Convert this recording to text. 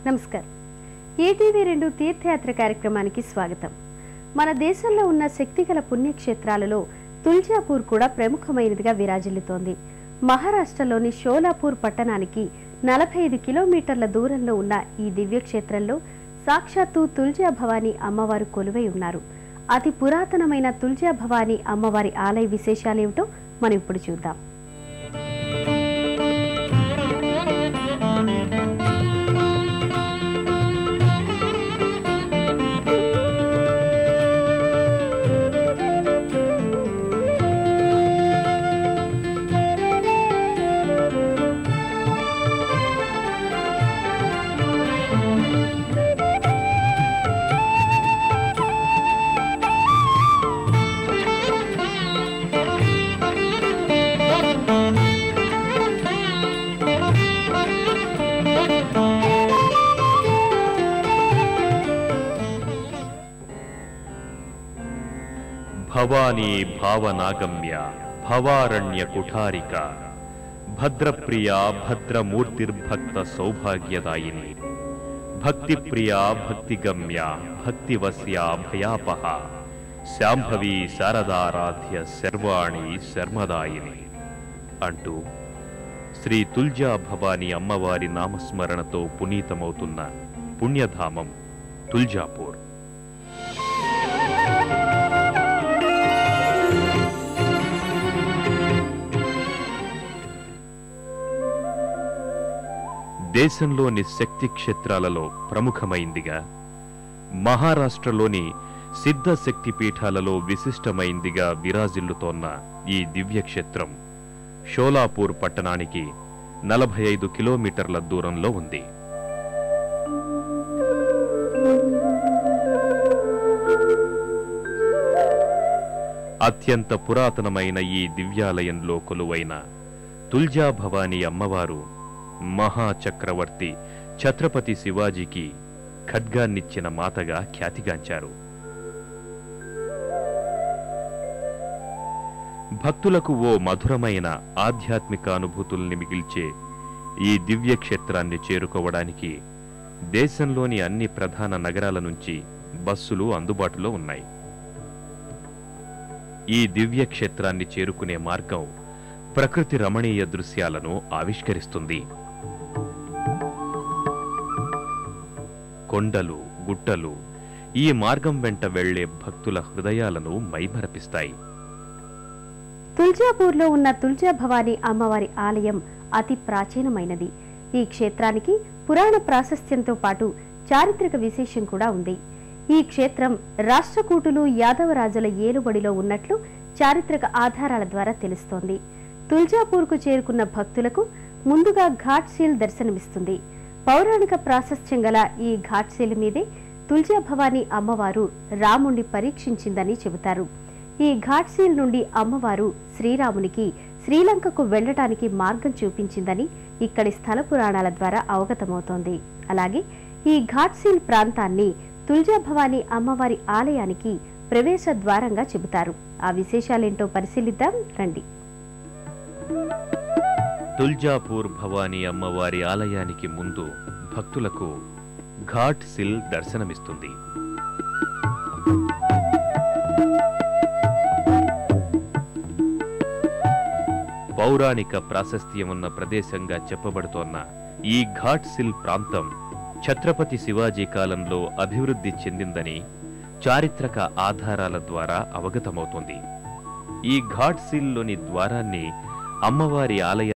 నమస్కారం. ETV2 తీర్థయాత్ర కార్యక్రమానికి స్వాగతం. మన దేశంలో ఉన్న శక్తిగల పుణ్యక్షేత్రాలలో తుల్జాపూర్ కూడా ప్రముఖమైనదిగా విరాజిల్లుతోంది. మహారాష్ట్రలోని షోలాపూర్ పట్టణానికి 45 కిలోమీటర్ల దూరంలో ఉన్న ఈ దివ్యక్షేత్రంలో సాక్షాత్తు తుల్జా భవానీ అమ్మవారు కొలువై ఉన్నారు. అతి పురాతనమైన తుల్జా భవానీ అమ్మవారి ఆలయ విశేషాలేమిటో మనం ఇప్పుడు చూద్దాం. భవానీ భావనాగమ్య భవారణ్య కుఠారిక భద్రప్రియా భద్రమూర్తిర్భక్త సౌభాగ్యదాయిని భక్తిప్రియా భక్తిగమ్య భక్తివస్య భయాపహ శాంభవి శారదారాధ్య శర్వాణి శర్మదాయిని అంటూ శ్రీ తుల్జా భవానీ అమ్మవారి నామస్మరణతో పునీతమవుతున్న పుణ్యధామం తుల్జాపూర్. దేశంలోని శక్తి క్షేత్రాలలో ప్రముఖమైందిగా, మహారాష్ట్రలోని సిద్ధ శక్తి పీఠాలలో విశిష్టమైందిగా విరాజిల్లుతోన్న ఈ దివ్యక్షేత్రం షోలాపూర్ పట్టణానికి 45 కిలోమీటర్ల దూరంలో ఉంది. అత్యంత పురాతనమైన ఈ దివ్యాలయంలో కొలువైన తుల్జా భవానీ అమ్మవారు మహాచక్రవర్తి ఛత్రపతి శివాజీకి ఖడ్గాన్నిచ్చిన మాతగా ఖ్యాతిగాంచారు. భక్తులకు ఓ మధురమైన ఆధ్యాత్మిక అనుభూతుల్ని మిగిల్చే ఈ దివ్యక్షేత్రాన్ని చేరుకోవడానికి దేశంలోని అన్ని ప్రధాన నగరాల నుంచి బస్సులు అందుబాటులో ఉన్నాయి. ఈ దివ్యక్షేత్రాన్ని చేరుకునే మార్గం ప్రకృతి రమణీయ దృశ్యాలను ఆవిష్కరిస్తుంది. కొండలు, గుట్టలు ఈ మార్గం వెంట వెళ్లే భక్తుల హృదయాలను మైమరపిస్తాయి. తుల్జాపూర్లో ఉన్న తుల్జా భవానీ అమ్మవారి ఆలయం అతి ప్రాచీనమైనది. ఈ క్షేత్రానికి పురాణ ప్రాశస్త్యంతో పాటు చారిత్రక విశేషం కూడా ఉంది. ఈ క్షేత్రం రాష్ట్రకూటులు యాదవరాజుల ఏలుబడిలో ఉన్నట్లు చారిత్రక ఆధారాల ద్వారా తెలుస్తోంది. తుల్జాపూర్కు చేరుకున్న భక్తులకు ముందుగా ఘాట్శీల్ దర్శనమిస్తుంది. పౌరాణిక ప్రాశస్త్యం గల ఈ ఘాట్శీల్ మీదే తుల్జా భవానీ అమ్మవారు రాముణ్ణి పరీక్షించిందని చెబుతారు. ఈ ఘాట్శీల్ నుండి అమ్మవారు శ్రీరామునికి శ్రీలంకకు వెళ్లటానికి మార్గం చూపించిందని ఇక్కడి స్థల పురాణాల ద్వారా అవగతమవుతోంది. అలాగే ఈ ఘాట్శీల్ ప్రాంతాన్ని తుల్జా భవానీ అమ్మవారి ఆలయానికి ప్రవేశ ద్వారంగా చెబుతారు. ఆ విశేషాలేంటో పరిశీలిద్దాం రండి. తుల్జాపూర్ భవానీ అమ్మవారి ఆలయానికి ముందు భక్తులకు ఘాట్ సిల్ దర్శనమిస్తుంది. పౌరాణిక ప్రాశస్త్యమున్న ప్రదేశంగా చెప్పబడుతోన్న ఈ ఘాట్ సిల్ ప్రాంతం ఛత్రపతి శివాజీ కాలంలో అభివృద్ధి చెందిందని చారిత్రక ఆధారాల ద్వారా అవగతమవుతోంది. ఈ ఘాట్ సిల్ లోని ద్వారాన్ని అమ్మవారి ఆలయ